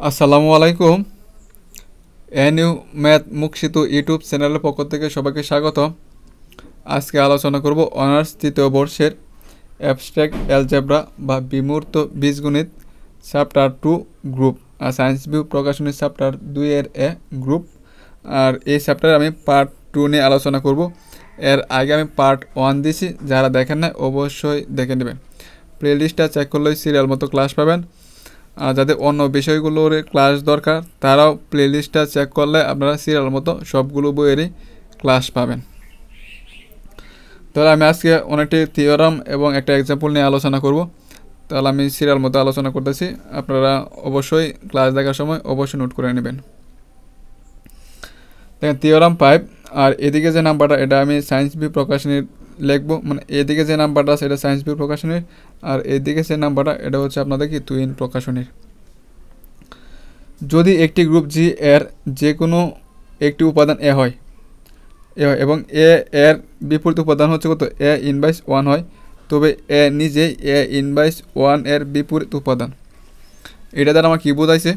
আসসালামু আলাইকুম। NU math মুখশিত YouTube চ্যানেলের পক্ষ থেকে সবাইকে স্বাগত। আজকে আলোচনা করব অনার্স তৃতীয় বর্ষের অ্যাবস্ট্রাক্ট অ্যালজেব্রা বা বিমূর্ত বীজগণিত চ্যাপ্টার 2 গ্রুপ আর সায়েন্স ভিউ প্রকাশনী চ্যাপ্টার 2 এর গ্রুপ। আর এই চ্যাপ্টারে আমি পার্ট 2 নিয়ে আলোচনা করব। এর আগে আমি পার্ট 1 দিয়েছি, যারা দেখেন না অবশ্যই দেখে নেবেন। প্লেলিস্টটা চেক করলেই সিরিয়াল মতো ক্লাস পাবেন। আর যাদের অন্য বিষয়গুলোর ক্লাস দরকার তারাও প্লেলিস্টটা চেক করলে আপনারা সিরিয়াল মতো সবগুলো বইয়েরই ক্লাস পাবেন। তাহলে আমি আজকে অনেকটি থিওরাম এবং একটা এক্সাম্পল নিয়ে আলোচনা করব। তাহলে আমি সিরিয়াল মতো আলোচনা করতেছি, আপনারা অবশ্যই ক্লাস দেখার সময় অবশ্যই নোট করে নেবেন। দেখেন থিওরাম 5, আর এদিকে যে নাম্বারটা এটা আমি সায়েন্স বি প্রকাশনীর লিখবো, মানে এদিকে যে নাম্বারটা আছে এটা সায়েন্স বি প্রকাশনীর, আর এদিকে যে নাম্বারটা এটা হচ্ছে আপনাদের কি টুইন প্রকাশনীর। যদি একটি গ্রুপ জি এর যে কোনো একটি উপাদান এ হয় এবং এ এর বিপরীত উপাদান হচ্ছে কত এ ইনভার্স 1 হয়, তবে এ নিজেই এ ইনভার্স 1 এর বিপরীত উপাদান। এটা দ্বারা আমার কী বোঝাইছে,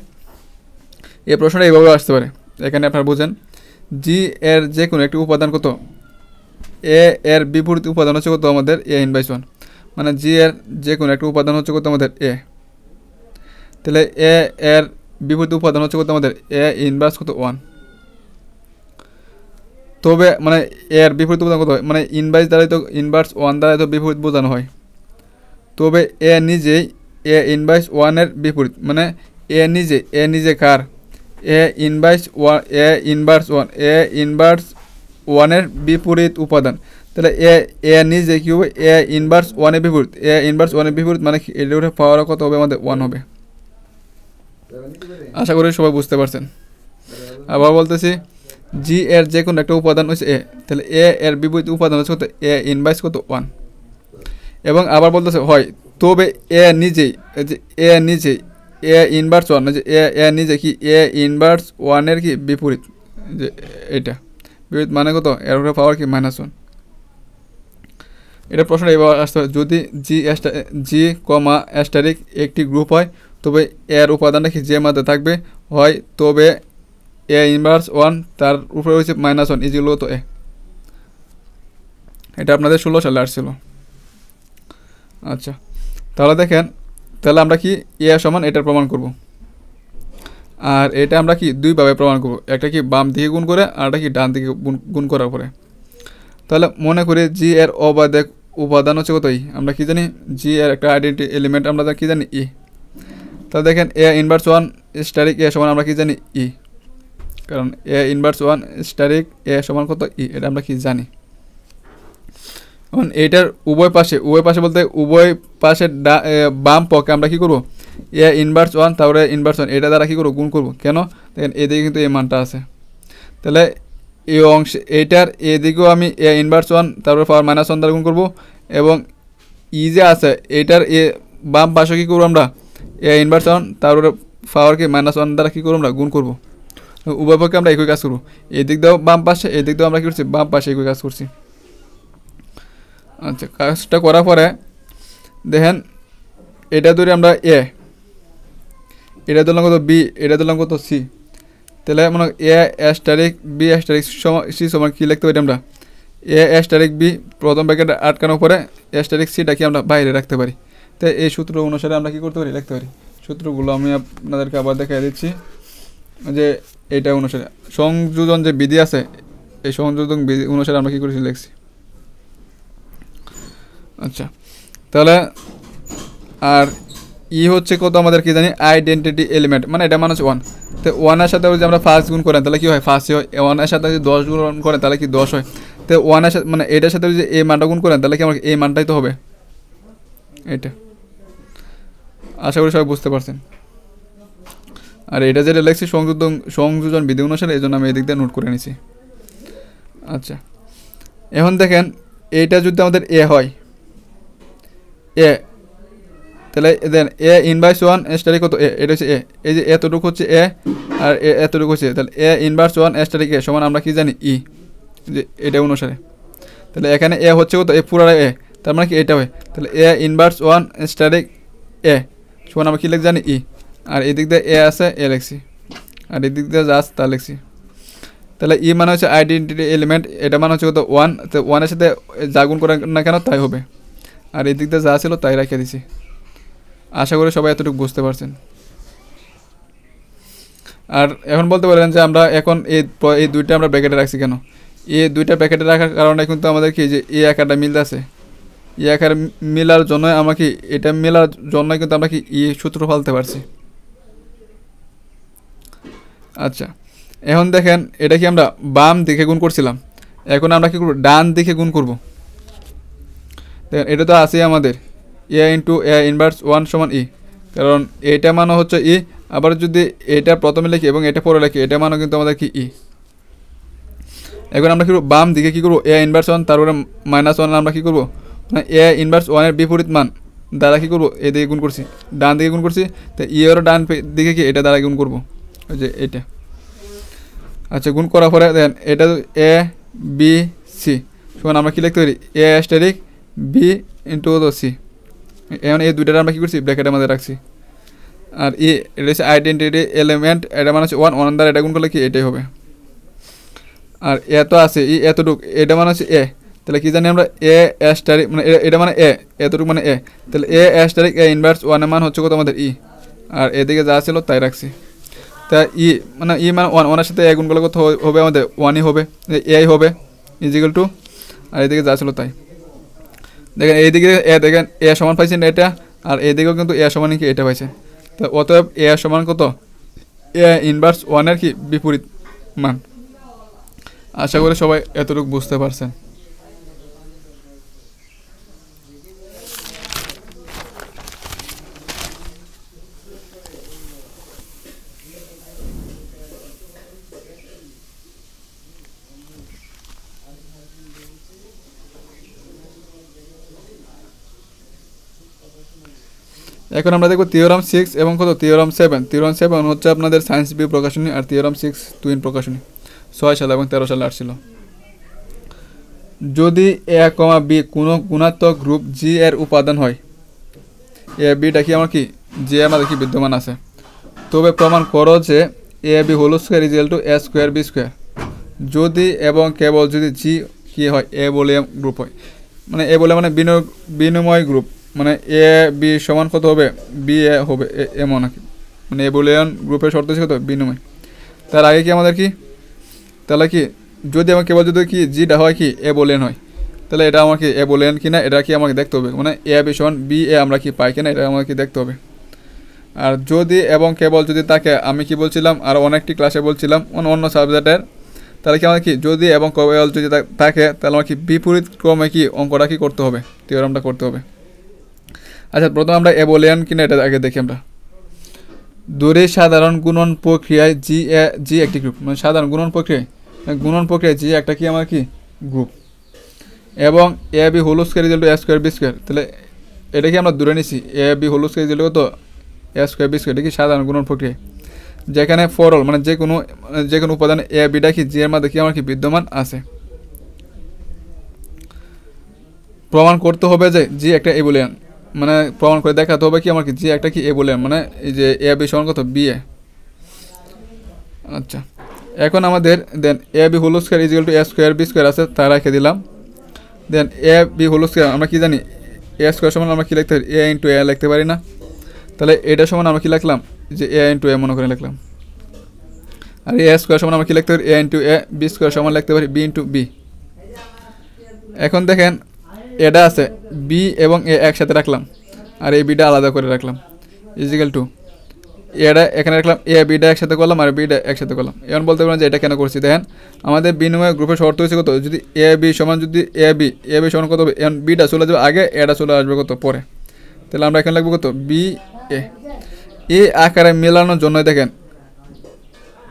এই প্রশ্নটা এইভাবে আসতে পারে। এখানে আপনারা বোঝেন জি এর যে কোনো একটি উপাদান কত এ এর বিপরীত উপাদান হচ্ছে কত আমাদের এ ইনভার্স 1, মানে জি এর যে কোনো একটা উপাদান হচ্ছে কত আমাদের এ। তাহলে এ এর বিপরীত উপাদান হচ্ছে কত আমাদের এ ইনভার্স কত 1। তবে মানে এর বিপরীত উপাদান কত হয়, মানে ইনভার্স দ্বারাই তো ইনভার্স 1 দ্বারাই তো বিপরীত বোঝানো হয়। তবে এ নিজেই এ ইনভার্স 1 এর বিপরীত, মানে এ নিজে কার এ ইনভার্স 1 এ ইনভার্স 1 এর বিপরীত উপাদান। তাহলে এ নিজে কি হবে এ ইনভার্স 1 এর বিপরীত, এ ইনভার্স 1 এর বিপরীত মানে এর পাওয়ার কত হবে আমাদের 1 হবে। আশা করি সবাই বুঝতে পারছেন। আবার বলতেছি জি এর যে কোনো একটা উপাদান হচ্ছে এ, তাহলে এ এর বিপরীত উপাদান হচ্ছে কত এ ইনভার্স কত 1। এবং আবার বলতেছে হয় তবে এ নিজেই এ ইনভার্স 1, যে এ নিজে কি এ ইনভার্স 1 এর কি বিপরীত, যে এটা বিপরীত মানে কত এর পাওয়ার কি -1। এটা প্রশ্নটা এবার আসতে হয়, যদি জি কমা অ্যাস্টারিক একটি গ্রুপ হয় তবে এর উপাদানটা কি যে মাত্রা থাকবে হয়, তবে এ ইনভার্স 1 তার উপরে হচ্ছে -1 ইজিগুলো তো এ। এটা আপনাদের 16 সালে আসছিল। আচ্ছা, তাহলে দেখেন, তাহলে আমরা কি এ সমান এটার প্রমাণ করব। আর এটা আমরা কি দুইভাবে প্রমাণ করব, একটা কি বাম দিকে গুণ করে আর একটা কি ডান দিকে গুণ করার পরে। তাহলে মনে করি জি এর অবাধক উপাদান হচ্ছে কত ই, আমরা কি জানি জি এর একটা আইডেন্টি এলিমেন্ট আমরা কি জানি ই। তাহলে দেখেন এ ইনভার্স 1 স্টারিক এ সমান আমরা কি জানি ই, কারণ এ ইনভার্স 1 স্টারিক এ সমান কত ই, এটা আমরা কি জানি। এখন এইটার উভয় পাশে বলতে উভয় পাশে বাম পক্ষে আমরা কি করব এ ইনভার্স 1 তারপরে ইনভার্স 1 এটা দ্বারা কি করব গুণ করব। কেন দেখেন এদিকে কিন্তু এই মানটা আছে, তাহলে এই অংশ এইটার এদিকেও আমি এ ইনভার্স 1 তারপরে পাওয়ার -1 দ্বারা গুণ করব, এবং ই যে আছে এইটার বাম পাশে কী করবো আমরা এ ইনভার্স 1 তারপরে পাওয়ার কি -1 দ্বারা কী করবো আমরা গুণ করব। উভয় পক্ষে আমরা একই কাজ করবো, এদিক দিয়েও বাম পাশে এদিক দিয়েও আমরা কী করছি বাম পাশে একই কাজ করছি। আচ্ছা, কাজটা করার পরে দেখেন এটা ধরে আমরা এ, এটা ধরলাম কত বি, এটা ধরলাম কত সি। তাহলে মনে এ অ্যাস্টারিক বি অ্যাস্টারিক সি সমান কী লিখতে পারি আমরা এ অ্যাস্টারিক বি প্রথম ব্র্যাকেটে আটকানোর পরে অ্যাস্টারিক সিটা কি আমরা বাইরে রাখতে পারি। তো এই সূত্র অনুসারে আমরা কী করতে পারি লিখতে পারি। সূত্রগুলো আমি আপনাদেরকে আবার দেখাই দিচ্ছি, যে এইটা অনুসারে সংযোজন যে বিধি আছে এই সংযোজন বিধি অনুসারে আমরা কী করেছি লিখছি। আচ্ছা, তাহলে আর ই হচ্ছে কত আমাদের কি জানি আইডেন্টিটি এলিমেন্ট, মানে এটা মানে হচ্ছে 1। তো 1 এর সাথে যদি আমরা 5 গুণ করেন তাহলে কি হয় 5 হয়, 1 এর সাথে যদি 10 গুণ করেন তাহলে কি 10 হয়। তো 1 এর সাথে মানে এটার সাথে যদি এই মানটা গুণ করেন তাহলে কি আমার এই মানটাই তো হবে এটা। আশা করি সবাই বুঝতে পারছেন। আর এটা যেটা লিখছি সংযোজন বিধি অনুসারে, এই জন্য আমি এদিক দিয়ে নোট করে নিছি। আচ্ছা, এখন দেখেন এইটা যদি আমাদের এ হয় এ, তাহলে দেন এ ইনভার্স 1 স্টারিক কত এ, এটা হচ্ছে এ, এই যে এতটুকু হচ্ছে এ আর এতটুকু হচ্ছে, তাহলে এ ইনভার্স 1 স্টারিক এ সমান আমরা কি জানি ই, যে এটা অনুসারে। তাহলে এখানে এ হচ্ছে কত এ পুরা এ, তার মানে কি এটা হয়, তাহলে এ ইনভার্স 1 স্টারিক এ সমান আমরা কি লিখ জানি ই। আর এদিক দিয়ে এ আছে এ লিখছি, আর এদিক দিয়ে যা আছে তা লিখছি। তাহলে ই মানে হচ্ছে আইডেন্টিটি এলিমেন্ট, এটা মানে হচ্ছে কত 1, তো 1-এর সাথে যা গুণ করে না কেন তাই হবে। আর এদিক দিয়ে যা ছিল তাই রেখে দিছি। আশা করি সবাই এতটুকু বুঝতে পারছেন। আর এখন বলতে পারেন যে আমরা এখন এই দুইটা আমরা ব্র্যাকেটে রাখছি কেন? এই দুইটা ব্র্যাকেটে রাখার কারণে কিন্তু আমাদের কি যে এই আকারটা মিলতেছে, এই আকার মিলার জন্য আমরা কি এটা মেলার জন্য কিন্তু আমরা কি সূত্র ফেলতে পারছি। আচ্ছা, এখন দেখেন এটা কি আমরা বাম দিকে গুণ করছিলাম, এখন আমরা কি করব ডান দিকে গুণ করব। দেখেন এটা তো আছে আমাদের এ ইন্টু এ ইনভার্স 1 সমান ই, কারণ এটা মানে হচ্ছে ই, আবার যদি এটা প্রথমে লিখি এবং এটা পরে লিখি এটা মানে কিন্তু আমাদের কি ই। এখন আমরা কি করব বাম দিকে কি করব এ ইনভার্স 1 তারপরে -1 আমরা কি করব মানে এ ইনভার্স 1 এর বিপরীত মান দ্বারা কি করব এদিকে গুণ করছি, ডান দিকে গুণ করছি, তো ই এর ডান দিকে কি এটা দ্বারা গুণ করব, ওই যে এটা। আচ্ছা, গুণ করার পরে দেন এটা এ বি সি সমান আমরা কি লিখতে পারি এ অ্যাস্টেরিক বি ইন্টু সি। এখন এই দুইটা আমরা কি করছি ব্র্যাকেটের মধ্যে রাখছি। আর এটা হচ্ছে আইডেন্টিটি এলিমেন্ট, এটা মানে হচ্ছে 1 দ্বারা এটা গুণ করলে কি এটাই হবে। আর এ তো আছে এতটুক, এটা মানে হচ্ছে এ, তাহলে কি জানি আমরা এ অ্যাস্টেরিক মানে এটা মানে এতটুকু মানে এ, তাহলে এ অ্যাস্টেরিক এ ইনভার্স 1 এর মান হচ্ছে কত আমাদের ই, আর এদিকে যা ছিল তাই রাখছি। তা মানে মানে 1 এর সাথে এ গুণ করলে কত হবে আমাদের 1ই হবে, এ হবে ইজিক্যাল টু, আর এদিকে যা ছিল তাই। দেখেন এইদিকে এ, দেখেন এ সমান পাইছেন এটা, আর এদিকেও কিন্তু এ সমান কি এটা পাইছে। তো অতএব এ সমান কত এ ইনভার্স 1 এর কি বিপরীত মান। আশা করি সবাই এতটুকু বুঝতে পারছেন। এখন আমরা দেখব থিওরাম 6 এবং কত থিওরাম 7। থিওরাম 7 হচ্ছে আপনাদের সায়েন্স বি প্রকাশনী, আর থিওরাম 6 টুইন প্রকাশনী 6 সালে এবং 13 সালে আসছিল। যদি এ কমা বি কোনো গুণাত্মক গ্রুপ জি এর উপাদান হয়, এ বিটা কি আমার কি জি এর মধ্যে কি বিদ্যমান আছে, তবে প্রমাণ করো যে A B whole square is equal to A square B square. যদি এবং কেবল যদি জি কি হয় এ বলে গ্রুপ হয়, মানে এ বলে মানে বিনিময় গ্রুপ, মানে এ বি সমান কত হবে বি এ হবে এমন আর কি, মানে এ বুলিয়ান গ্রুপের শর্ত হচ্ছে কত বিনিময়। তার আগে কি আমাদের কি তাহলে কি যদি আমার কেবল যদি কি জিটা হয় কি এ বুলিয়ান হয়, তাহলে এটা আমাকে এ বুলিয়ান কিনা এটা কি আমাকে দেখতে হবে, মানে এ বি সমান বি এ আমরা কি পাই কিনা এটা আমাকে দেখতে হবে। আর যদি এবং কেবল যদি তাকে আমি কি বলছিলাম আর অনেকটি ক্লাসে বলছিলাম অন্য সাবজেক্টের, তাহলে কি আমাদের কি যদি এবং কেবল যদি থাকে তাহলে আমার কি বিপরীত ক্রমে কি অঙ্কটা কি করতে হবে, থিওরামটা করতে হবে। আচ্ছা, প্রথমে আমরা এ বুলিয়ান কিনা এটা আগে দেখি আমরা। দূরে সাধারণ গুণন প্রক্রিয়ায় জি একটি গ্রুপ, মানে সাধারণ গুণন প্রক্রিয়ায় জি একটা কি আমার কি গ্রুপ, এবং A B whole square is equal to A square B square. তাহলে এটা কি আমরা দূরে নিছি A B whole square is equal to A square B square, এটা কি সাধারণ গুণন প্রক্রিয়া, যেখানে ফর অল মানে যে কোনো উপাদান এ বিটা কি জি এর মধ্যে কি আমার কি বিদ্যমান আছে। প্রমাণ করতে হবে যে জি একটা এ বুলিয়ান, মানে প্রমাণ করে দেখাতে হবে কি আমার কি জি একটা কি এ বুলিয়ান, মানে এই যে এ বি সমান কত বি এ। আচ্ছা, এখন আমাদের then A B whole square is equal to A square B square আছে, তা রেখে দিলাম। Then A B whole square আমরা কি জানি এ স্কোয়ার সমান আমরা কি লিখতে পারি এ ইন্টু এ লিখতে পারি না, তাহলে এটা সমান আমরা কি লিখলাম যে এ ইন্টু এ মনে করে লিখলাম। আর এ স্কোয়ার সমান আমরা কি লিখতে পারি এ ইন্টু এ, বি স্কোয়ার সমান লিখতে পারি বি ইন্টু বি। এখন দেখেন এটা আছে বি এবং এ একসাথে রাখলাম, আর এই বিটা আলাদা করে রাখলাম ইজিক্যাল টু এটা এখানে রাখলাম, এ বিটা একসাথে করলাম আর বিটা একসাথে করলাম। এখন বলতে পারেন যে এটা কেন করছি, দেখেন আমাদের বিনিময় গ্রুপের শর্ত হচ্ছে কত, যদি এ বি সমান যদি এ বি সমান কত হবে, এখন বিটা চলে যাবে আগে, এটা চলে আসবে কত পরে, তাহলে আমরা এখানে লিখবো কত বি এ। এই আকারে মেলানোর জন্য দেখেন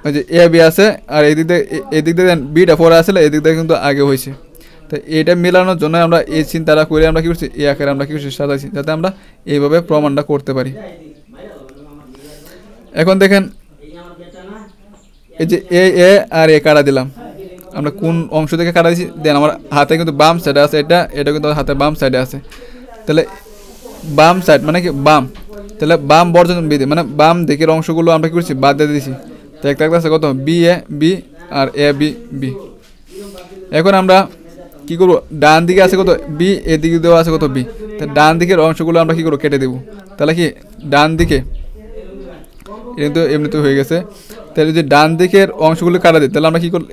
ওই যে এ বি আছে, আর এদিক দিয়ে দেন বিটা পরে আসলে এদিক দিয়ে কিন্তু আগে হয়েছে, তো এটা মেলানোর জন্য আমরা এই চিন্তাটা করে আমরা কী করছি এই আকারে আমরা কী করছি সাজাইছি, যাতে আমরা এইভাবে প্রমাণটা করতে পারি। এখন দেখেন এই যে এ আর এ কাটা দিলাম, আমরা কোন অংশ থেকে কাটা দিচ্ছি, দেন আমার হাতে কিন্তু বাম সাইডে আছে, এটা কিন্তু হাতে বাম সাইডে আছে, তাহলে বাম সাইড মানে কি বাম, তাহলে বাম বর্জন বিধি মানে বাম দিকের অংশগুলো আমরা কি করছি বাদ দিয়ে দিয়েছি। তো একটা আছে কত B A B R A B B. এখন আমরা কি করবো ডান দিকে আছে কত বি, এদিকে দেওয়া আছে কত বি, তো ডান দিকের অংশগুলো আমরা কি করবো কেটে দেবো। তাহলে কি ডান দিকে এমনিতে হয়ে গেছে, তাহলে যদি ডান দিকের অংশগুলো কাটা দিই তাহলে আমরা কি করব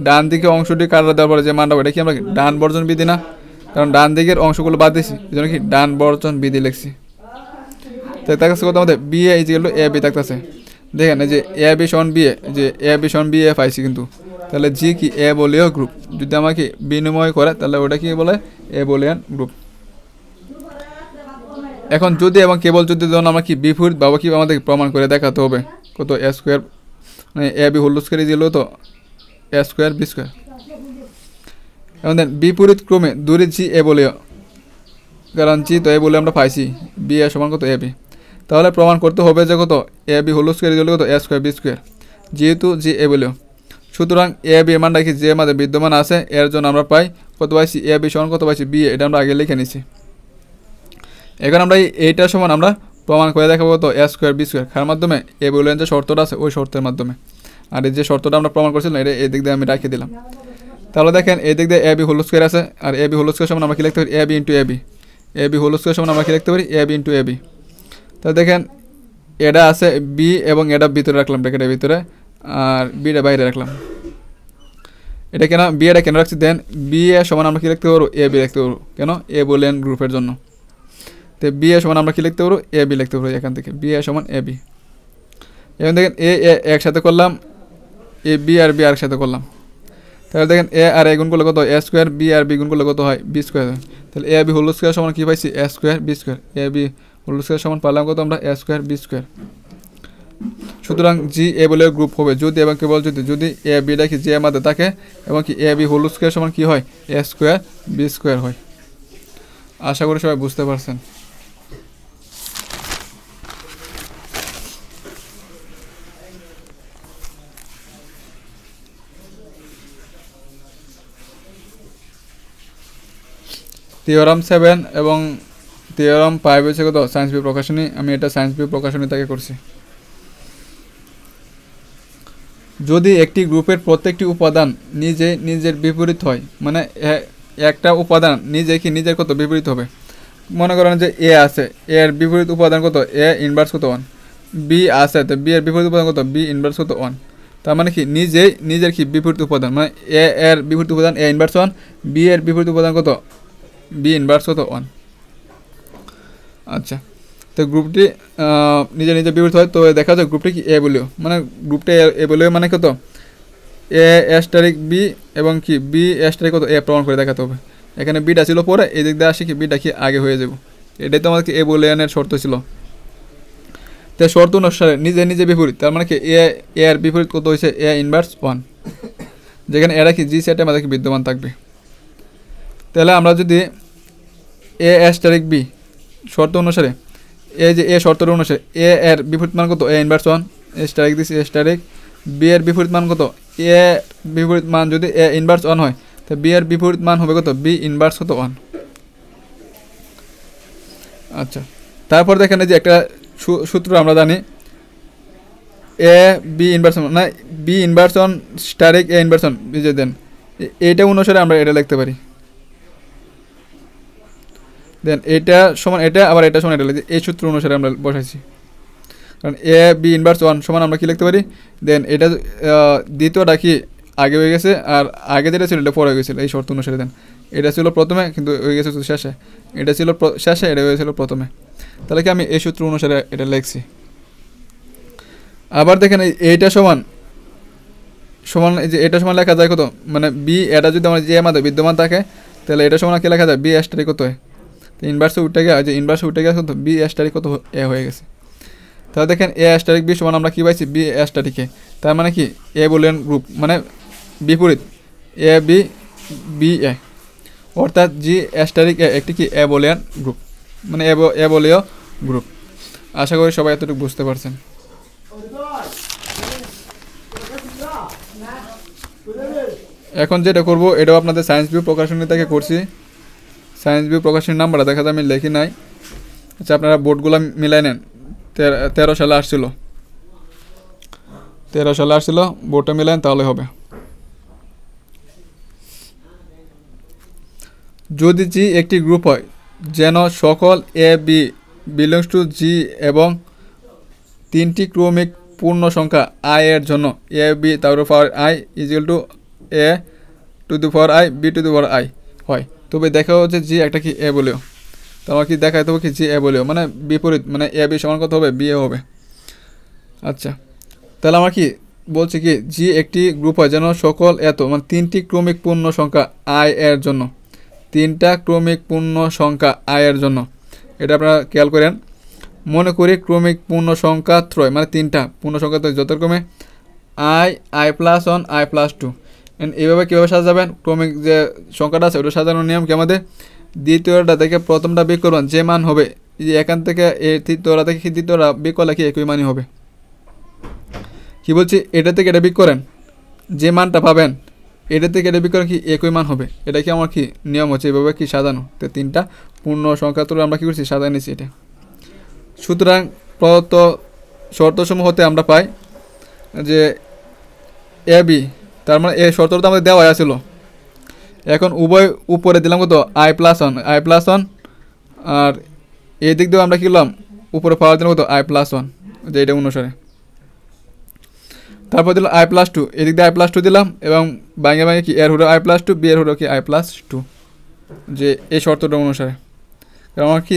ডান দিকে অংশটি কাটা দেওয়ার পরে যে মানটা এটা কি আমরা ডান বর্জন বিধি না, কারণ ডান দিকের অংশগুলো বাদ দিয়েছি এই জন্য কি ডান বর্জন বিধি লিখছি। তো থাকছে কত আমাদের B A is equal two A B থাকতেছে। দেখেন এই যে এ বি সমান বি এ, যে এ বি সমান বি এ পাইছি কিন্তু, তাহলে জি কি এ বলিও গ্রুপ যদি আমাকে বিনিময় করে তাহলে ওটা কি বলে এ বলিয়ান গ্রুপ। এখন যদি এবং কেবল যদি যখন আমরা কি বিপরীত বাবা কি আমাদের প্রমাণ করে দেখাতে হবে কত এ স্কোয়ার মানে এ বি হোল স্কোয়ার ইজিক্যাল তো এ স্কোয়ার বি স্কোয়ার। এবং দেন বিপরীত ক্রমে দূরে জি এ বলিও, কারণ জি তো এ বলে আমরা পাইছি বি এ সমান কত এ বি, তাহলে প্রমাণ করতে হবে যে কত এ বি হোল স্কোয়ার ইজিক্যাল কত এ স্কোয়ার বি স্কোয়ার, যেহেতু জি এ বলিও। সুতরাং এ বি এর মানটা কি যে আমাদের বিদ্যমান আছে এর জন্য আমরা পাই কত পাইছি এ বি সমান কত পাইছি বি, এটা আমরা আগে লিখে নিছি। এখন আমরা এইটার সমান আমরা প্রমাণ করে দেখাবো তো এ স্কোয়ার বি স্কোয়ার, কার মাধ্যমে এ বলেন যে শর্তটা আছে ওই শর্তের মাধ্যমে। আর এই যে শর্তটা আমরা প্রমাণ করছিলাম এটা এই দিক দিয়ে আমি রাখিয়ে দিলাম। তাহলে দেখেন এই দিক দিয়ে এ বি হোল স্কোয়ার আছে, আর এ বি হোল স্কোয়ার সমান আমরা কি লিখতে পারি A B into A B, A B whole square সমান আমরা কি লিখতে পারি A B into A B. তাহলে দেখেন এটা আছে বি এবং এটা ভিতরে রাখলাম ব্র্যাকেটের ভিতরে, আর বিটা বাইরে রাখলাম। এটা কেন বি এটা কেন রাখছি দেন বি এ সমান আমরা কি লিখতে পারবো এ বি লিখতে পারবো, কেন এ বলেন গ্রুপের জন্য। তো বি এ সমান আমরা কি লিখতে পারবো এ বি লিখতে পারবো এখান থেকে বি এ সমান এ বি। এখন দেখেন এ একসাথে করলাম, এ বি আর বি আর একসাথে করলাম, তাহলে দেখেন এ আর এ গুণ করলে কত এ স্কোয়ার, বি আর বি গুণ করলে কত হয় বি স্কোয়ার হয়। তাহলে এ বি হোল স্কোয়ার সমান কি পাইছি এ স্কোয়ার বি স্কোয়ার, এ বি হোল স্কোয়ার সমান পারলাম কত আমরা এ স্কোয়ার বি স্কোয়ার। সুতরাং জি এ বলে গ্রুপ হবে যদি এবং কেবল যদি এ বিটা কি যে আমাদের থাকে এবং কি এ বি হোল স্কোয়ার সমান কি হয় এ স্কোয়ার বি স্কোয়ার হয়। আশা করি সবাই বুঝতে পারছেন। থিওরাম 7 এবং থিওরাম 5 হচ্ছে কত সায়েন্স বি প্রকাশনী, আমি এটা সায়েন্স বি প্রকাশনী থেকে করছি। যদি একটি গ্রুপের প্রত্যেকটি উপাদান নিজের বিপরীত হয়, মানে একটা উপাদান নিজের কত বিপরীত হবে। মনে করেন যে এ আছে, এর বিপরীত উপাদান কত এ ইনভার্স কত 1, বি আছে তো বি এর বিপরীত উপাদান কত বি ইনভার্স কত 1। তার মানে কি নিজের কি বিপরীত উপাদান, মানে এ এর বিপরীত উপাদান এ ইনভার্স 1, বি এর বিপরীত উপাদান কত বি ইনভার্স কত 1। আচ্ছা, তো গ্রুপটি নিজের বিপরীত হয়, তো দেখা যায় গ্রুপটি কি এ বলিও, মানে গ্রুপটা এ বলিও মানে কত এ এস্টারিক বি এবং কি বি এস্টারিক কত এ প্রমাণ করে দেখাতে হবে। এখানে বিটা ছিল পরে এই দিক দিয়ে আসে কি বিটা কি আগে হয়ে যাব, এটাই তো আমাদেরকে এ বলিয়ানের শর্ত ছিল। তো শর্ত অনুসারে নিজে বিপরীত, তার মানে কি এ এর বিপরীত কত হয়েছে এ ইনভার্স 1, যেখানে এরা কি জি সেটে আমাদেরকে বিদ্যমান থাকবে। তাহলে আমরা যদি এ এস্টারিক বি শর্ত অনুসারে এই যে এ শর্তের অনুসারে এ এর বিপরীত মান কত A inverse 1 asterisk this asterisk, B এর বিপরীত মান কত এ বিপরীত মান যদি এ ইনভার্স 1 হয় তো বি এর বিপরীত মান হবে কত বি ইনভার্স কত 1। আচ্ছা, তারপর দেখেন যে একটা সূত্র আমরা জানি এ বি ইনভার্স না B inverse 1 asterisk A inverse 1 বুঝে দেন, এইটা অনুসারে আমরা এটা লিখতে পারি। দেন এটা সমান এটা আবার এটা সমান এটা লিখি, এই সূত্র অনুসারে আমরা বসাইছি, কারণ এ বি ইনভার্স 1 সমান আমরা কি লিখতে পারি দেন এটা দ্বিতীয়টা কি আগে হয়ে গেছে আর আগে যেটা ছিল এটা পরে হয়ে গেছিলো এই শর্ত অনুসারে। দেন এটা ছিল প্রথমে কিন্তু হয়ে গেছে শেষে, এটা ছিল শেষে এটা হয়েছিল প্রথমে, তাহলে কি আমি এই সূত্র অনুসারে এটা লিখছি। আবার দেখেন এইটা সমান এই যে এটা সমান লেখা যায় কত মানে বি এটা যদি আমার যে আমাদের বিদ্যমান থাকে তাহলে এটা সমান কি লেখা যায় বি এস্টারিক কত হয়, তো ইনভার্সে উঠে গিয়ে যে ইনভার্সে উঠে গেছে কত বি এস্টারিক কত এ হয়ে গেছে। তাহলে দেখেন এ এস্টারিক বি সমান আমরা কী পাইছি বি এস্টারিকে, তার মানে কি এ বলিয়ান গ্রুপ মানে বিপরীত এ বি বি এ, অর্থাৎ জি এস্টারিক এ একটি কি এ বলিয়ান গ্রুপ মানে এ বলিও গ্রুপ। আশা করি সবাই এতটুকু বুঝতে পারছেন। এখন যেটা করবো এটাও আপনাদের সায়েন্স ভিউ প্রকাশনী থেকে করছি, সায়েন্স ভিউ প্রকাশনীর নাম্বারটা দেখা যায় আমি লেখি নাই। আচ্ছা, আপনারা বোর্ডগুলো মিলাই নেন 13 সালে আসছিল, 13 সালে আসছিল, বোর্ডটা মিলান তাহলে হবে। যদি জি একটি গ্রুপ হয় যেন সকল এ বি বিলংস টু জি এবং তিনটি ক্রমিক পূর্ণ সংখ্যা আই এর জন্য এ বি তার power I equal to A to the power I B to the power I হয়, তবে দেখা হচ্ছে জি একটা কি এ বলেও, তো আমার কি দেখাতে হবে কি জি এ বলেও, মানে বিপরীত, মানে এ বি সমান কত হবে, বি এ হবে। আচ্ছা, তাহলে আমার কি বলছে কি জি একটি গ্রুপ হয় যেন সকল এত মানে তিনটি ক্রমিক পূর্ণ সংখ্যা আই এর জন্য, তিনটা ক্রমিক পূর্ণ সংখ্যা আই এর জন্য। এটা আপনারা খেয়াল করেন, মনে করি ক্রমিক পূর্ণ সংখ্যা ত্রয় মানে তিনটা পূর্ণ সংখ্যা ত্রয় যথাক্রমে I, I plus 1, I plus 2। এইভাবে কীভাবে সাজাবেন, ক্রমিক যে সংখ্যাটা আছে ওটা সাজানোর নিয়ম কি, আমাদের দ্বিতীয়টা থেকে প্রথমটা বিয়োগ করবেন, যে মান হবে যে এখান থেকে এই তৃতীয়টা থেকে দ্বিতীয়টা বিয়োগ করলে কি একই মানই হবে। কি বলছি, এটা থেকে এটা বিয়োগ করেন, যে মানটা পাবেন এটা থেকে এটা বিয়োগ করেন কি একই মান হবে। এটা কি আমার কি নিয়ম হচ্ছে এইভাবে কি সাজানো, তো তিনটা পূর্ণ সংখ্যা তো আমরা কী করছি সাজাই নিচ্ছি এটা। সুতরাং প্রদত্ত শর্তসমূহ হতে আমরা পাই যে এ বি, তার মানে এই শর্তটা আমাদের দেওয়া আছিল। এখন উভয় উপরে দিলাম কত আই প্লাস 1, আই প্লাস 1, আর এই দিক দিয়েও আমরা কী করলাম উপরে পাওয়ার দিলাম কত আই প্লাস 1, যে এটা অনুসারে। তারপর দিলাম আই প্লাস 2, এদিক দিয়ে আই প্লাস 2 দিলাম, এবং বাইঙ্গে বাইঙ্গে কি এর হলো আই প্লাস 2, বি এর হলো কি আই প্লাস 2, যে এই শর্তটা অনুসারে। কারণ আমার কি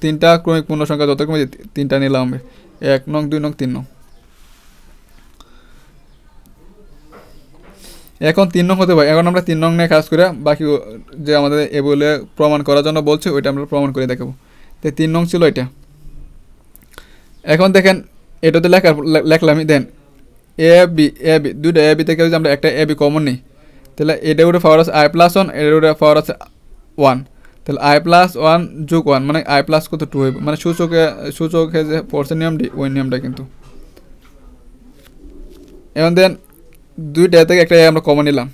তিনটা ক্রমিক পূর্ণ সংখ্যা যতক্রমে তিনটা নিলাম আমরা, 1 নং 2 নং 3 নং। এখন 3 নং হতে পারে, এখন আমরা 3 নং নিয়ে কাজ করে বাকি যে আমাদের এ বলে প্রমাণ করার জন্য বলছে ওইটা আমরা প্রমাণ করে দেখাবো। তো 3 নং ছিল এটা। এখন দেখেন এটাতে লেখলামই, দেন এ বি দুইটা এ বি থেকে যদি আমরা একটা এ বি কমন নিই, তাহলে এটা উপরে পাওয়ার আছে আই প্লাস 1, এটার উপরে পাওয়ার আছে 1, তাহলে আই প্লাস 1 যোগ 1 মানে আই প্লাস কত 2 হইব, মানে সূচকে যে পড়ছে নিয়মটি ওই নিয়মটা কিন্তু। এখন দেন দুইটা থেকে একটা আমরা কমন নিলাম,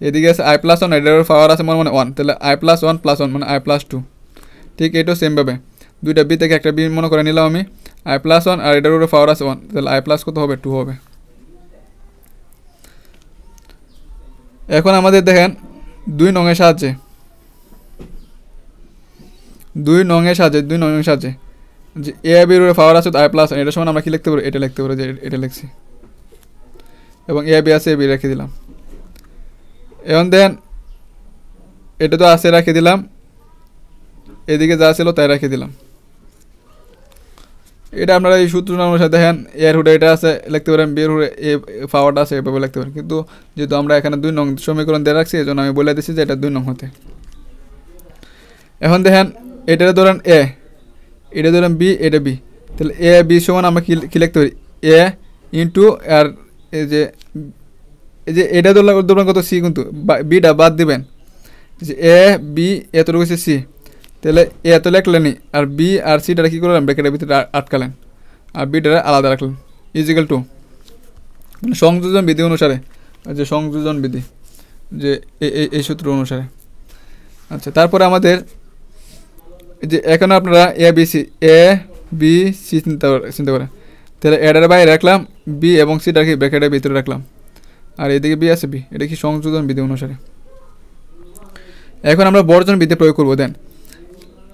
এদিকে আছে আই প্লাস 1, এটার পাওয়ার আছে মানে 1, তাহলে আই প্লাস 1 প্লাস 1 মানে আই প্লাস 2। ঠিক এটাও সেমভাবে দুইটা বি থেকে একটা বি মনে করে নিলাম আমি, আই প্লাস 1 আর এটার উপরে পাওয়ার আছে 1, তাহলে আই প্লাস কত হবে 2 হবে। এখন আমাদের দেখেন 2 নংয়ের সাহায্যে যে এ বির উপরে পাওয়ার আছে আই প্লাস 1, এটার সমান আমরা কি লিখতে পারি, এটা লিখতে পারি, যে এটা লিখছি, এবং এ বি আছে এ বি রেখে দিলাম। এখন দেন এটা তো আছে রেখে দিলাম, এদিকে যা ছিল তাই রেখে দিলাম। এটা আপনারা এই সূত্র অনুসারে দেখেন এর হুডে এটা আছে লিখতে পারেন, বি এর হুডে এ পাওয়ারটা আছে এভাবে লিখতে পারেন, কিন্তু যেহেতু আমরা এখানে 2 নং সমীকরণ দিয়ে রাখছি এই জন্য আমি বলে দিচ্ছি যে এটা 2 নং হতে। এখন দেখেন এটা ধরেন এ, এটা ধরেন বি, এটা বি, তাহলে এ বি সমান আমরা কি লিখতে পারি, এ ইন্টু আর এই যে এটা ধরলাম কত সি, কিন্তু বিটা বাদ দিবেন, যে এ বি এতটুকু হচ্ছে সি, তাহলে এ এত লিখলেনি, আর বি আর সিটা কী করলেন ব্র্যাকেটের ভিতরে আটকালেন, আর বিটা আলাদা রাখলেন, ইজিক্যাল টু মানে সংযোজন বিধি অনুসারে, যে সংযোজন বিধি যে এই সূত্র অনুসারে। আচ্ছা, তারপরে আমাদের যে এখন আপনারা এ বি সি চিন্তা করেন, তাহলে এটার বাইরে রাখলাম বি এবং সিটা কি ব্র্যাকেটের ভিতরে রাখলাম, আর এদিকে বি আছে বি, এটা কি সংযোজন বিধি অনুসারে। এখন আমরা বর্জন বিধি প্রয়োগ করবো, দেন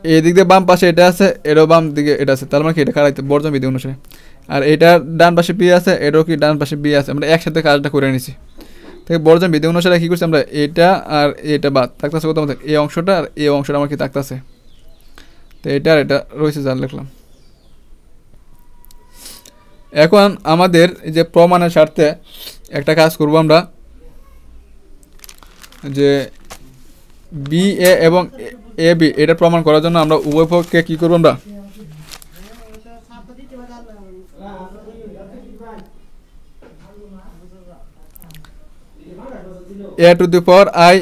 এই দিক দিয়ে বাম পাশে এটা আছে, এটাও বাম দিকে এটা আছে, তার মানে কি এটা কারাইতে বর্জন বিধি অনুসারে। আর এটার ডান পাশে বি আছে, এটাও কি ডান পাশে বি আছে, আমরা একসাথে কাজটা করে নিছি। তাই বর্জন বিধি অনুসারে কী করছি আমরা, এটা আর এটা বাদ থাকতেছে কত আমাদের, এই অংশটা আর এই অংশটা আমার কি থাকতেছে, তো এটা আর এটা রয়েছে যা লিখলাম। এখন আমাদের যে প্রমাণের স্বার্থে একটা কাজ করব আমরা, যে বি এ এবং এ বি এটা প্রমাণ করার জন্য আমরা উভয় পক্ষে কী করবো, আমরা এ টু দি পাওয়ার আই,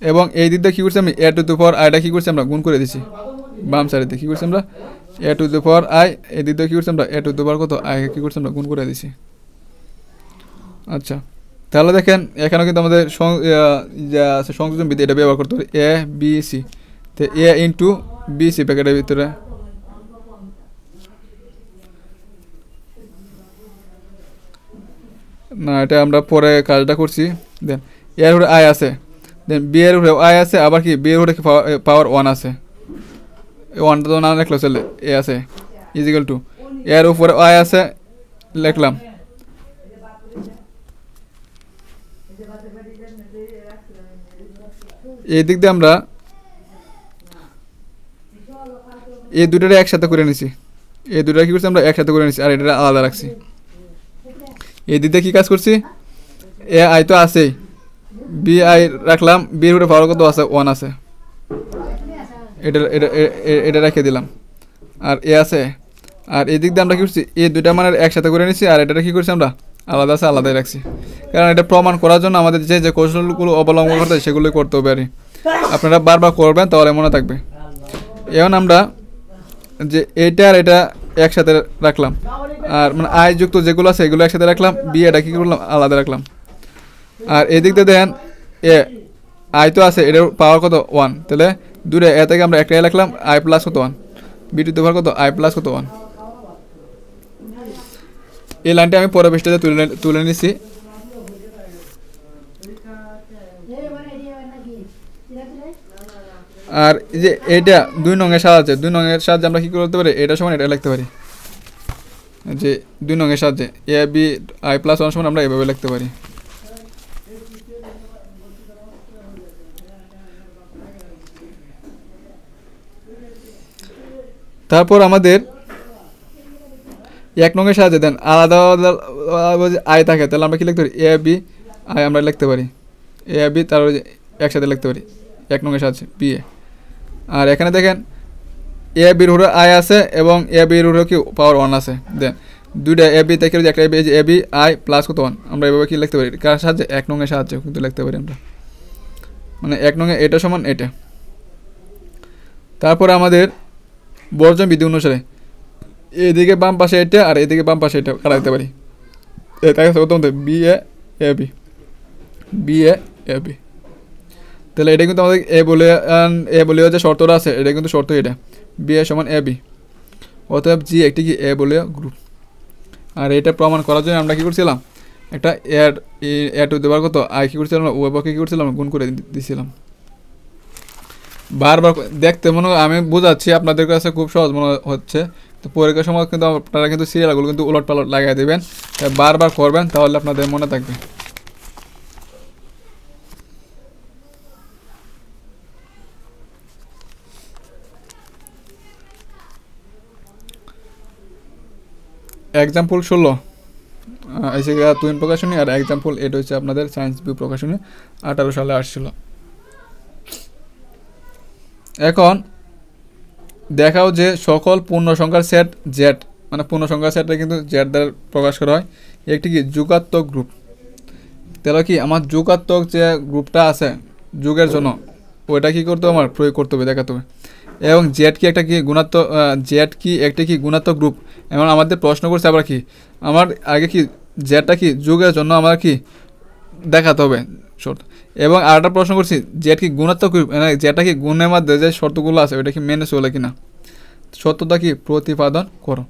এবং এই দিক দিয়ে কী করছি আমি এ টু দি পাওয়ার আইটা কী করছি আমরা গুণ করে দিচ্ছি, বাম সাইডে কী করছি আমরা এ টু দি পাওয়ার আই, এই দিক দিয়ে কী করছি আমরা এ টু দি পাওয়ার কত আই কী করছি আমরা গুণ করে দিচ্ছি। আচ্ছা, তাহলে দেখেন এখানেও কিন্তু আমাদের সংযোজন বিধি এটা ব্যবহার করতে হবে, এ বি সি, তো এ ইন্টু বি সি প্যাকেটের ভিতরে না, এটা আমরা পরে কাজটা করছি। দেন এর উপরে আই আছে, দেন বি এর উপরে আই আছে, আবার কি বি এর উপরে পাওয়ার 1 আছে, ওয়ানটা তো না লিখলেও চলে, এ আছে ইজিক্যাল টু এর উপরে আই আছে লিখলাম। এই দিক দিয়ে আমরা এই দুটোটা একসাথে করে নিছি, এই দুটো কি করছি আমরা একসাথে করে নিছি, আর এটা আলাদা রাখছি। এই দিক দিয়ে কী কাজ করছি, এ আই তো আছেই, বি আই রাখলাম, বি এর উপরে পাওয়ার কত আছে 1 আছে, এটা এটা এটা রেখে দিলাম, আর এ আছে। আর এই দিক দিয়ে আমরা কী করছি, এই দুইটা মানের একসাথে করে নিছি, আর এটা কী করছি আমরা আলাদা আছে আলাদাই রাখছি, কারণ এটা প্রমাণ করার জন্য আমাদের যে যে কৌশলগুলো অবলম্বন করতে হয় সেগুলোই করতে হবে। আর আপনারা বারবার করবেন তাহলে মনে থাকবে। এখন আমরা যে এটা আর এটা একসাথে রাখলাম, আর মানে আই যুক্ত যেগুলো আছে এগুলো একসাথে রাখলাম, বি এটা কী করলাম আলাদা রাখলাম। আর এদিক দিয়ে দেখেন এ আই তো আছে, এটার পাওয়ার কত 1, তাহলে দুটো এ থেকে আমরা একটাই রাখলাম, আই প্লাস কত 1, বি টু পাওয়ার কত আই প্লাস কত 1। এই লাইনটা আমি পরের পৃষ্ঠাতে তুলে নিছি। আর এই যে এটা 2 নং এর সাহায্যে, 2 নং এর সাহায্যে আমরা কি করতে পারি, এটা সমান এটা লিখতে পারি, যে 2 নং এর সাহায্যে এ বি আই প্লাস 1 সমান আমরা এভাবে লিখতে পারি। তারপর আমাদের 1 নং এর সাহায্যে দেন আলাদা আলাদা আই থাকে, তাহলে আমরা কি লিখতে পারি, এ বি আই আমরা লিখতে পারি, এ বি তারপর একসাথে লিখতে পারি 1 নং এর সাহায্যে বি এ। আর এখানে দেখেন এ বির উপরে আই আছে এবং এ বির উপরে কি পাওয়ার 1 আছে, দেন দুইটা এ বি থেকে একটা এ বি আই প্লাস কত 1 আমরা এভাবে কি লিখতে পারি, কার সাহায্যে 1 নং এর সাহায্যে কিন্তু লিখতে পারি আমরা, মানে 1 নং এ এটা সমান এটা। তারপরে আমাদের বর্জন বিধি অনুসারে এদিকে বাম পাশে এটা আর এদিকে বাম পাশে এটা কাটাইতে পারি, তাই প্রথম B A B, B A B, তাহলে এটা কিন্তু আমাদের এ বলিও যে শর্তটা আছে এটা কিন্তু শর্ত, এটা বি এ সমান এ বি, অতএব জি একটি কি এ বলিও গ্রুপ। আর এটা প্রমাণ করার জন্য আমরা কী করছিলাম, একটা এ টু দেওয়ার কত আই কী করছিলাম, ওয়েবকে কী করছিলাম গুণ করে দিছিলাম। বারবার দেখতে মনে আমি বোঝাচ্ছি আপনাদের কাছে খুব সহজ মনে হচ্ছে, তো পরীক্ষার সময় কিন্তু আপনারা কিন্তু সিরিয়ালগুলো কিন্তু উলট পালট লাগিয়ে দেবেন, তাই বারবার করবেন তাহলে আপনাদের মনে থাকবে। এক্সাম্পল 16 এসে তুইন প্রকাশনী, আর এক্সাম্পল এটা হচ্ছে আপনাদের সায়েন্স বি প্রকাশনী 18 সালে আসছিল। এখন দেখাও যে সকল পূর্ণ সংখ্যার সেট জেড, মানে পূর্ণ সংখ্যার সেটটা কিন্তু জেড দ্বারা প্রকাশ করা হয়, একটি কি যুগাত্মক গ্রুপ। তাহলে কি আমার যুগাত্মক যে গ্রুপটা আছে যুগের জন্য ওইটা কী করতে হবে, আমার প্রয়োগ করতে হবে, দেখাতে হবে। এবং জেড কি একটা কি গুণাত্মক, জেড কি একটা কি গুণাত্মক গ্রুপ। এবং আমাদের প্রশ্ন করছে আবার কি আমার আগে কি জেডটা কি যুগের জন্য আমার কি দেখাতে হবে শর্ত। এবং আরেকটা প্রশ্ন করছি জেড কি গুণাত্মক গ্রুপ, মানে যেটা কি গুণের মধ্যে যে শর্তগুলো আছে ওইটা কি মেনে চলে কিনা, সত্যতা কি প্রতিপাদন করো।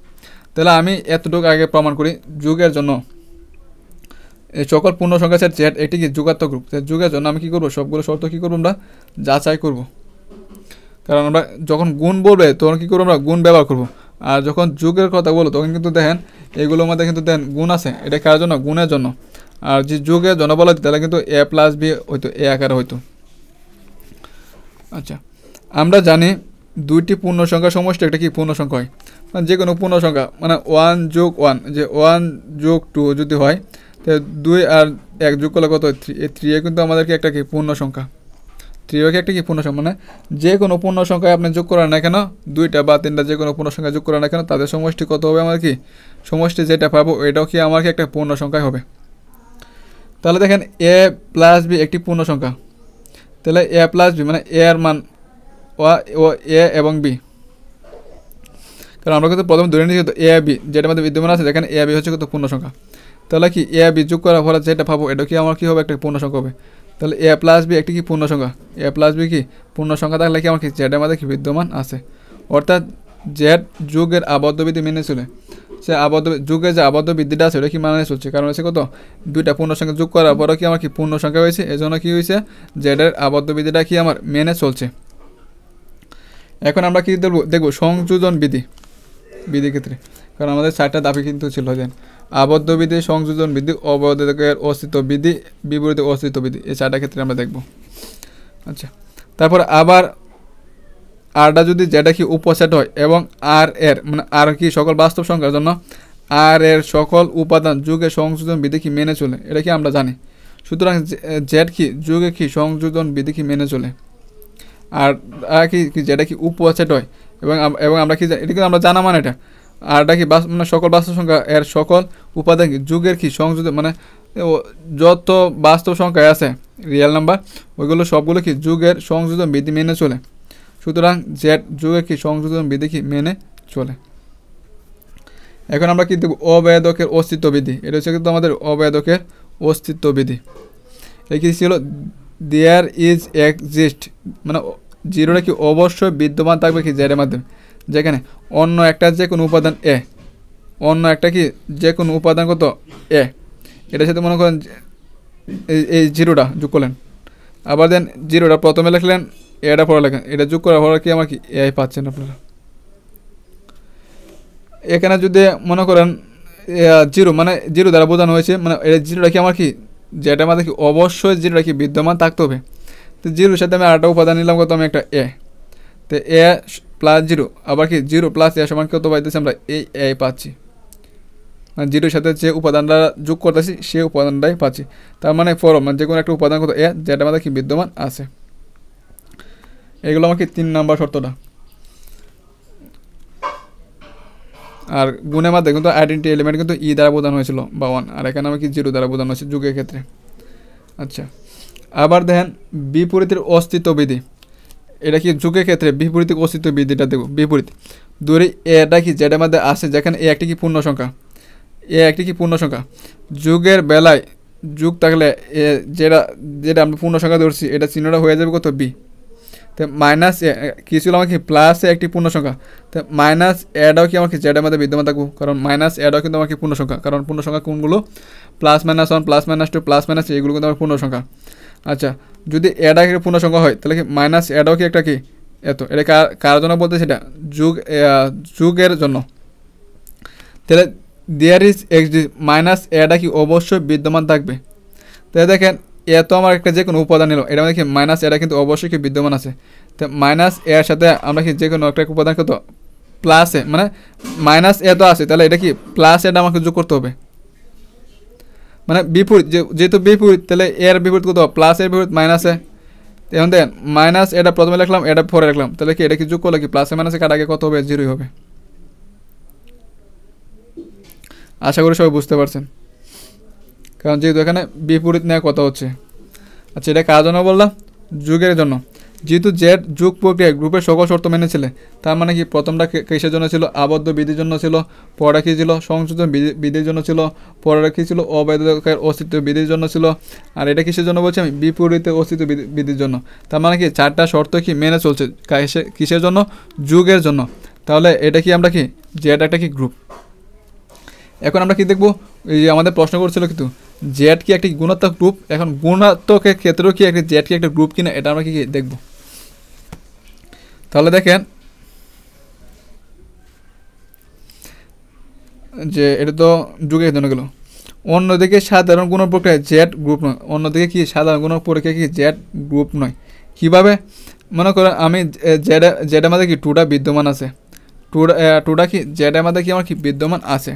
তাহলে আমি এতটুকু আগে প্রমাণ করি, যুগের জন্য এই সকল পূর্ণ সংখ্যা সেট জেড এটি কি যুগাত্মক গ্রুপ। যুগের জন্য আমি কী করবো, সবগুলো শর্ত কী করবো আমরা যাচাই করব। কারণ আমরা যখন গুণ বলবে তখন কী করবো, আমরা গুণ ব্যবহার করব। আর যখন যুগের কথা বলো তখন কিন্তু দেখেন এগুলোর মধ্যে কিন্তু দেখেন গুণ আছে, এটা কার জন্য, গুণের জন্য। আর যে যুগের জন্য বলা তাহলে কিন্তু এ প্লাস বি হইতো, এ আকারে হইতো। আচ্ছা, আমরা জানি দুইটি পূর্ণ সংখ্যা সমষ্টি একটা কি পূর্ণ সংখ্যা হয়, মানে যে কোনো পূর্ণ সংখ্যা, মানে 1 যোগ 1, যে 1 যোগ 2 যদি হয় তাহলে 2 আর 1 যোগ করলে কত 3, এই 3 কিন্তু আমাদেরকে একটা কি পূর্ণ সংখ্যা, 3 একটা কি পূর্ণ সংখ্যা। মানে যে কোনো পূর্ণ সংখ্যায় আপনি যোগ করেন না কেন, 2টা বা 3টা যে কোনো পূর্ণ সংখ্যা যোগ করেন না কেন তাদের সমষ্টি কত হবে, আমার কি সমষ্টি যেটা পাবো এটাও কি আমার কি একটা পূর্ণ সংখ্যায় হবে। তাহলে দেখেন এ প্লাস বি একটি পূর্ণ সংখ্যা, তাহলে এ প্লাস বি মানে এ এর মান ও এ এবং বি, কারণ আমরা কিন্তু প্রথমে ধরে নিয়েছি এ বি যেটা মধ্যে বিদ্যমান আছে, দেখেন এ বি হচ্ছে কত পূর্ণ সংখ্যা। তাহলে কি এ বি যোগ করার ফলে যেটা পাবো এটা কি আমার কী হবে, একটা পূর্ণ সংখ্যা হবে। তাহলে এ প্লাস বি একটি কি পূর্ণ সংখ্যা, এ প্লাস বি কি পূর্ণ সংখ্যা থাকলে কি আমার কি জেডের মধ্যে কি বিদ্যমান আছে, অর্থাৎ জেড যুগের আবদ্ধ বিধি মেনে চলে। সে আবদ্ধ যুগে যে আবদ্ধ বৃদ্ধিটা আছে ওটা কি মানে চলছে, কারণ হচ্ছে কত দুইটা পূর্ণ সংখ্যা যোগ করার পরে কি আমার কি পূর্ণ সংখ্যা হয়েছে, এজন্য কি হয়েছে জেডের আবদ্ধ বৃদ্ধিটা কি আমার মেনে চলছে। এখন আমরা কি দেখবো সংযোজন বিধির ক্ষেত্রে, কারণ আমাদের 4টা দাবি কিন্তু ছিল যে আবদ্ধ বিধি, সংযোজন বিধি, অবদ্ধকের অস্তিত্ব বিধি, বিপরীত অস্তিত্ব বিধি, এই 4টা ক্ষেত্রে আমরা দেখব। আচ্ছা, তারপর আবার আরটা যদি যেটা কি উপসেট হয় এবং আর এর মানে আর কি সকল বাস্তব সংখ্যার জন্য আর এর সকল উপাদান যুগে সংযোজন বিধি কি মেনে চলে, এটা কি আমরা জানি। সুতরাং জেড কি যুগে কি সংযোজন বিধি কি মেনে চলে, আর কি যেটা কি উপসেট হয় এবং আমরা কি এটা কিন্তু আমরা জানা মানে এটা আরটা কি মানে সকল বাস্তব সংখ্যা এর সকল উপাদান কি যুগের কি সংযোজন মানে যত বাস্তব সংখ্যা আছে রিয়েল নাম্বার ওইগুলো সবগুলো কি যুগের সংযোজন বিধি মেনে চলে। সুতরাং জেড যুগের কি সংযোজন বিধি কি মেনে চলে। এখন আমরা কি দেখব অবেদকের অস্তিত্ব বিধি, এটা হচ্ছে কিন্তু আমাদের অবেদকের অস্তিত্ব বিধি। এটা কি ছিল দেয়ার ইজ এক্সিস্ট মানে জিরোটা কি অবশ্যই বিদ্যমান থাকবে কি জেডের মাধ্যমে, যেখানে অন্য একটা যে কোনো উপাদান এ, অন্য একটা কি যে কোনো উপাদান কত এ, এটার সাথে মনে করেন এই জিরোটা যোগ করলেন, আবার দেন জিরোটা প্রথমে লিখলেন এটা পরে লেখেন, এটা যোগ করার পরে কি আমার কি এ পাচ্ছেন আপনারা। এখানে যদি মনে করেন জিরো মানে জিরো দ্বারা বোঝানো হয়েছে মানে এটা জিরোটা কি আমার কি যেটা আমাদের কি অবশ্যই জিরোটা কি বিদ্যমান থাকতে হবে। তো জিরোর সাথে আমি আরেকটা উপাদান নিলাম কত আমি একটা এ, তো এ প্লাস জিরো আবার কি জিরো প্লাস এ সমান কত পাইতেছি আমরা এই এ পাচ্ছি, মানে জিরোর সাথে যে উপাদানটা যোগ করতেছি সে উপাদানটাই পাচ্ছি। তার মানে ফরম মানে যে কোনো একটা উপাদান কত এ যেটা আমাদের কি বিদ্যমান আছে। এগুলো আমার কি 3 নম্বর শর্তটা। আর গুণের মাধ্যমে কিন্তু আইডেন্টি এলিমেন্ট কিন্তু ই দ্বারা বোঝানো হয়েছিল বা 1, আর এখানে আমি কি জিরো দ্বারা বোঝানো হয়েছে যুগের ক্ষেত্রে। আচ্ছা, আবার দেখেন বিপরীতের অস্তিত্ব বিধি, এটা কি যুগের ক্ষেত্রে বিপরীতের অস্তিত্ব বিধিটা দেখব। বিপরীত ধরি এটা কি যেটার মধ্যে আসে যেখানে এ একটি কি পূর্ণ সংখ্যা, এ একটি কি পূর্ণ সংখ্যা, যুগের বেলায় যুগ থাকলে যেটা আমরা পূর্ণ সংখ্যা ধরছি এটা চিহ্নটা হয়ে যাবে কত বি, তো মাইনাস কি ছিল আমার কি প্লাস একটি পূর্ণ সংখ্যা, তো মাইনাস এটাও কি আমার কি যেটার মধ্যে বিদ্যমান থাকবো, কারণ মাইনাস এটাও কিন্তু আমার কি পূর্ণ সংখ্যা, কারণ পূর্ণ সংখ্যা কোনগুলো +-1 +-2 +-3 এগুলো কিন্তু আমার পূর্ণ সংখ্যা। আচ্ছা, যদি এটা কি পূর্ণ সংখ্যা হয় তাহলে কি মাইনাস এটাও কি একটা কি এত, এটা কার জন্য বলতে সেটা যুগের জন্য। তাহলে দেয়ার ইজ এক্সিস্ট মাইনাস এটা কি অবশ্যই বিদ্যমান থাকবে। তাহলে দেখেন এত আমার একটা যে কোনো উপাদান নিল এটা মানে কি মাইনাস এটা কিন্তু অবশ্যই কি বিদ্যমান আছে, তো মাইনাস এর সাথে আমরা কি যে কোনো একটা উপাদান কত প্লাসে মানে মাইনাস এ তো আছে তাহলে এটা কি প্লাস এটা আমাকে যোগ করতে হবে, মানে বিপরীত যেহেতু বিপরীত তাহলে এর বিপরীত কত প্লাস এর বিপরীত মাইনাসে, এখন দেখেন মাইনাস এটা প্রথমে লিখলাম এটা পরে রাখলাম তাহলে কি এটা কি যোগ করলে কি প্লাসে মাইনাসে কার আগে কত হবে জিরোই হবে। আশা করি সবাই বুঝতে পারছেন, কারণ যেহেতু এখানে বিপরীত নেওয়ার কথা হচ্ছে। আচ্ছা, এটা কার জন্য বললাম যুগের জন্য, যেহেতু জেড যুগ প্রক্রিয়ায় গ্রুপের সকল শর্ত মেনেছিলে তার মানে কি প্রথমটা কিসের জন্য ছিল আবদ্ধ বিধির জন্য ছিল, পরেরটা কী ছিল সংশোধন বিধির জন্য ছিল, পরেরটা কী ছিল অবৈধকের অস্তিত্ব বিধির জন্য ছিল, আর এটা কিসের জন্য বলছি আমি বিপরীতে অস্তিত্ব বিধির জন্য। তার মানে কি 4টা শর্ত কি মেনে চলছে কিসের জন্য যুগের জন্য। তাহলে এটা কি আমরা কি জেড একটা কি গ্রুপ। এখন আমরা কি দেখব এই যে আমাদের প্রশ্ন করছিল কিন্তু জেড কি একটি গুণাত্মক গ্রুপ, এখন গুণাত্মকের ক্ষেত্রেও কি একটি জেড কি একটা গ্রুপ কিনা এটা আমরা কি দেখব। তাহলে দেখেন যে এটা তো যুগের জন্য গেল, অন্যদিকে সাধারণ গুণ প্রক্রিয়া জেড গ্রুপ নয়, অন্যদিকে কি সাধারণ গুণ প্রক্রিয়া কি জেড গ্রুপ নয়। কিভাবে মনে করেন আমি জেড আমাদের কি 2টা বিদ্যমান আছে, 2টা কি জেড আমাদের কি আমার কি বিদ্যমান আছে,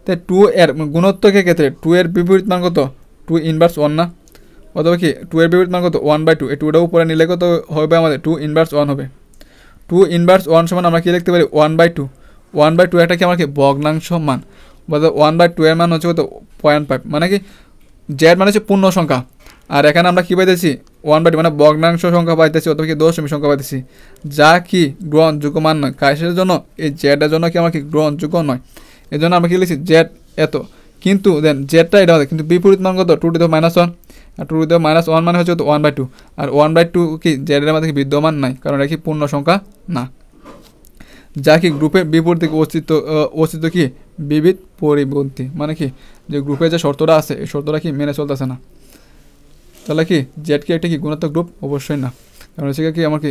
তাই 2 এর গুণোত্তকের ক্ষেত্রে 2 এর বিপরীত মান কত 2 ইনভার্স 1 না, অথবা কি 2 এর বিপরীত মান কত 1/2, এই 2টা উপরে নিলে কত হবে আমাদের 2 ইনভার্স 1 হবে। 2 ইনভার্স 1 সমান আমরা কি লিখতে পারি 1/2, 1/2 একটা কি আমার কি ভগ্নাংশ মান, বলতে 1/2 এর মান হচ্ছে কত 0.5, মানে কি জেড মানে হচ্ছে পূর্ণ সংখ্যা, আর এখানে আমরা কী পাইতেছি 1/2 মানে ভগ্নাংশ সংখ্যা পাইতেছি অথবা কি দশমিক সংখ্যা পাইতেছি, যা কি গ্রহণযোগ্য মান নয় কাজের জন্য, এই জেডের জন্য কি আমার কি গ্রহণযোগ্য নয়। এই জন্য আমরা কি লিখছি জেড এত, কিন্তু দেন জেডটা এটা হবে কিন্তু বিপরীত মান কত 2 to the -1, R 2 to the -1 মানে হচ্ছে 1/2, আর 1/2 কি জেডের মধ্যে বিদ্যমান নাই কারণ এটা কি পূর্ণ সংখ্যা না। যা কি গ্রুপের বিপরীত দিকে অস্তিত্ব কি বিবিধ পরিপন্থী, মানে কি যে গ্রুপে যে শর্তটা আছে এই শর্তটা কি মেনে চলতেছে না। তাহলে কি জেড কি একটা কি গুণাত্মক গ্রুপ? অবশ্যই না, কারণ হচ্ছে কি আমার কি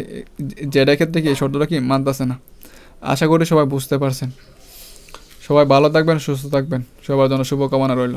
জেডের ক্ষেত্রে কি এই শর্তটা কি মানতেছে না। আশা করি সবাই বুঝতে পারছেন। সবাই ভালো থাকবেন, সুস্থ থাকবেন, সবার জন্য শুভকামনা রইল।